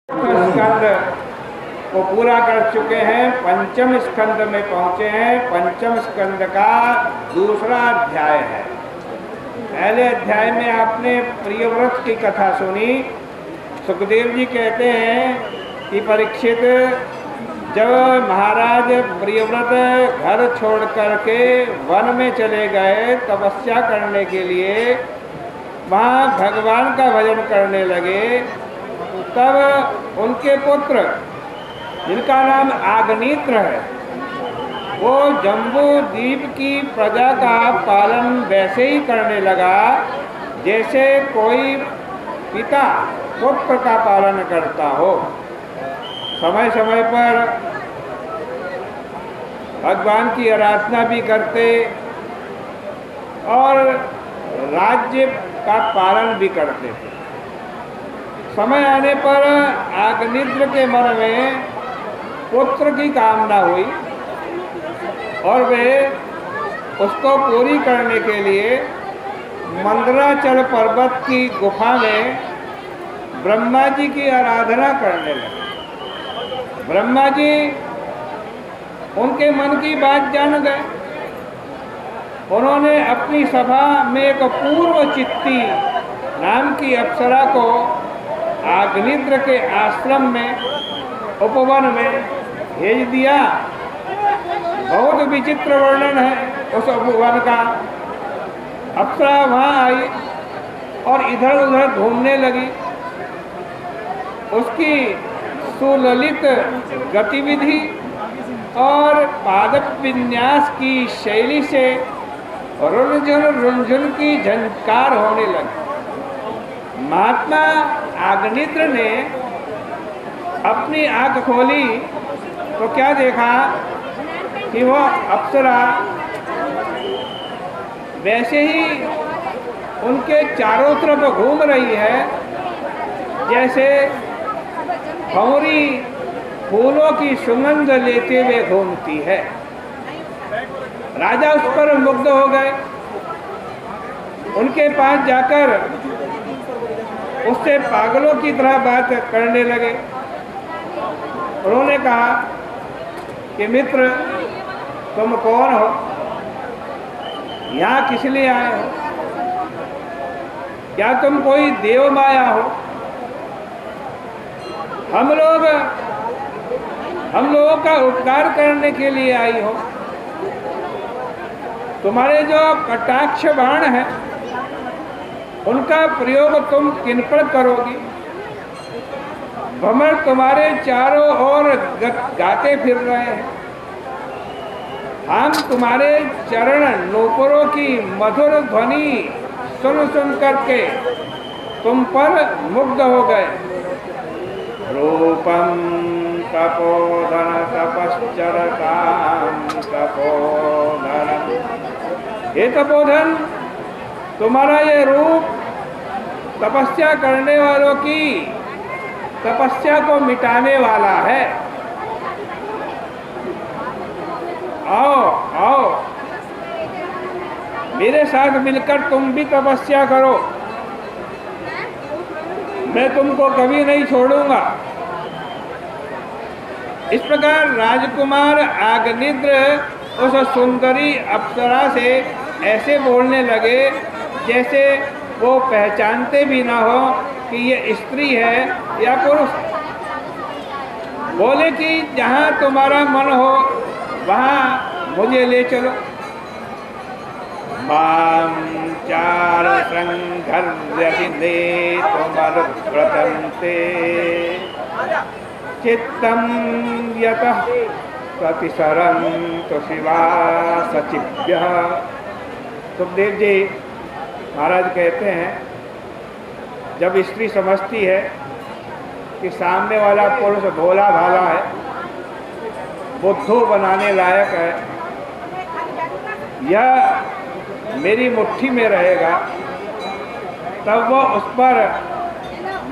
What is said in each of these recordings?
स्कंद को पूरा कर चुके हैं, पंचम स्कंद में पहुंचे हैं। पंचम स्कंद का दूसरा अध्याय है। पहले अध्याय में आपने प्रियव्रत की कथा सुनी। सुखदेव जी कहते हैं कि परीक्षित, जब महाराज प्रियव्रत घर छोड़ करके वन में चले गए तपस्या करने के लिए, वहाँ भगवान का भजन करने लगे, तब उनके पुत्र जिनका नाम आग्नित्र है, वो जम्बू द्वीप की प्रजा का पालन वैसे ही करने लगा जैसे कोई पिता पुत्र का पालन करता हो। समय समय पर भगवान की आराधना भी करते और राज्य का पालन भी करते थे। समय आने पर आग्नित्र के मन में पुत्र की कामना हुई और वे उसको पूरी करने के लिए मंदराचल पर्वत की गुफा में ब्रह्मा जी की आराधना करने लगे। ब्रह्मा जी उनके मन की बात जान गए। उन्होंने अपनी सभा में एक पूर्व चित्ती नाम की अप्सरा को आग्नित्र के आश्रम में, उपवन में भेज दिया। बहुत विचित्र वर्णन है उस उपवन का। अप्सरा वहाँ आई और इधर उधर घूमने लगी। उसकी सुललित गतिविधि और पादप विन्यास की शैली से रुनझुन की झंकार होने लगी। महात्मा आग्नित्र ने अपनी आंख खोली तो क्या देखा कि वह अप्सरा वैसे ही उनके चारों तरफ घूम रही है जैसे भंवरी फूलों की सुगंध लेते हुए घूमती है। राजा उस पर मुग्ध हो गए। उनके पास जाकर उससे पागलों की तरह बात करने लगे। उन्होंने कहा कि मित्र, तुम कौन हो? यहाँ किस लिए आए हो? क्या तुम कोई देव माया हो? हम लोगों का उपकार करने के लिए आई हो? तुम्हारे जो कटाक्ष बाण हैं उनका प्रयोग तुम किन पर करोगी? भ्रमर तुम्हारे चारों ओर गाते फिर रहे हैं। हम तुम्हारे चरण नूपुरों की मधुर ध्वनि सुन सुन करके तुम पर मुग्ध हो गए। रूपम तपोधन तपश्चरताम तपोधन। हे तपोधन, तुम्हारा ये रूप तपस्या करने वालों की तपस्या को मिटाने वाला है। आओ आओ, मेरे साथ मिलकर तुम भी तपस्या करो। मैं तुमको कभी नहीं छोड़ूंगा। इस प्रकार राजकुमार आग्नित्र उस सुंदरी अप्सरा से ऐसे बोलने लगे जैसे वो पहचानते भी ना हो कि ये स्त्री है या पुरुष। बोले कि जहाँ तुम्हारा मन हो वहाँ मुझे ले चलो। माम चार संघर्षिते तुमरुप्रतन्ते चित्तम यतः प्रतिसरन्तु शिवा सचिभ्यः। सुखदेव जी महाराज कहते हैं, जब स्त्री समझती है कि सामने वाला पुरुष भोला भाला है, बुद्धू बनाने लायक है, यह मेरी मुट्ठी में रहेगा, तब वो उस पर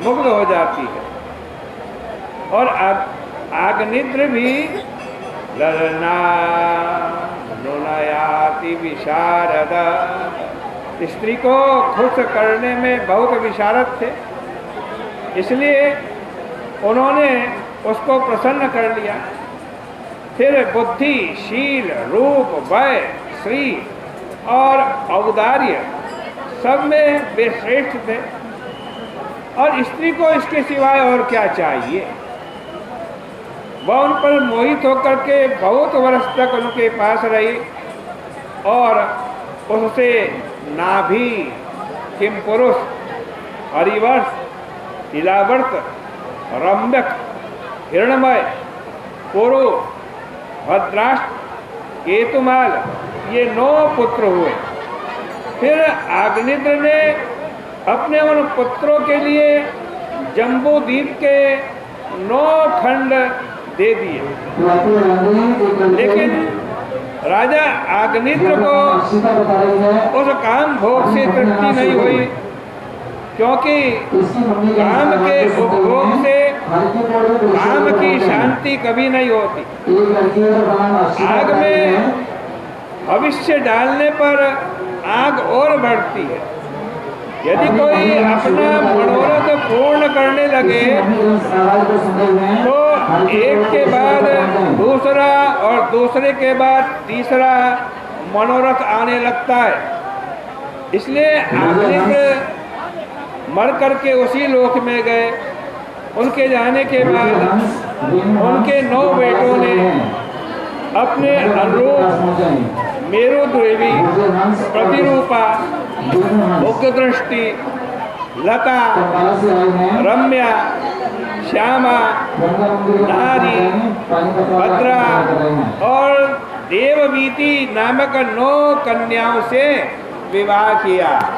मुग्ध हो जाती है। और आग्नित्र भी ललना नुनयाति विशारद, स्त्री को खुश करने में बहुत विशारद थे। इसलिए उन्होंने उसको प्रसन्न कर लिया। फिर बुद्धि, शील, रूप, वय, श्री और औदार्य सब में वे श्रेष्ठ थे, और स्त्री को इसके सिवाय और क्या चाहिए। वह उन पर मोहित होकर के बहुत वर्ष तक उनके पास रही और उससे नाभि, किम पुरुष, हरिवर्ष, तिलावर्त, रम्यक, हिरण्मय, पुरु, भद्राष्ट्र, केतुमाल, ये 9 पुत्र हुए। फिर अग्निद्र ने अपने उन पुत्रों के लिए जम्बू द्वीप के 9 खंड दे दिए, लेकिन राजा अग्निद्र को उस काम भोग से तृप्ति नहीं हुई, क्योंकि काम के उपभोग से काम की शांति कभी नहीं होती। आग में भविष्य डालने पर आग और बढ़ती है। यदि कोई अपना मनोरथ पूर्ण करने लगे तो एक के बाद दूसरा और दूसरे के बाद तीसरा मनोरथ आने लगता है। इसलिए अग्निद्र मर करके उसी लोक में गए। उनके जाने के बाद उनके 9 बेटों ने अपने अनुरूप मेरुद्वीपी, प्रतिरूपा, उग्रदृष्टि, लता, रम्या, श्यामा, नारी, भद्रा और देववीति नामक 9 कन्याओं से विवाह किया।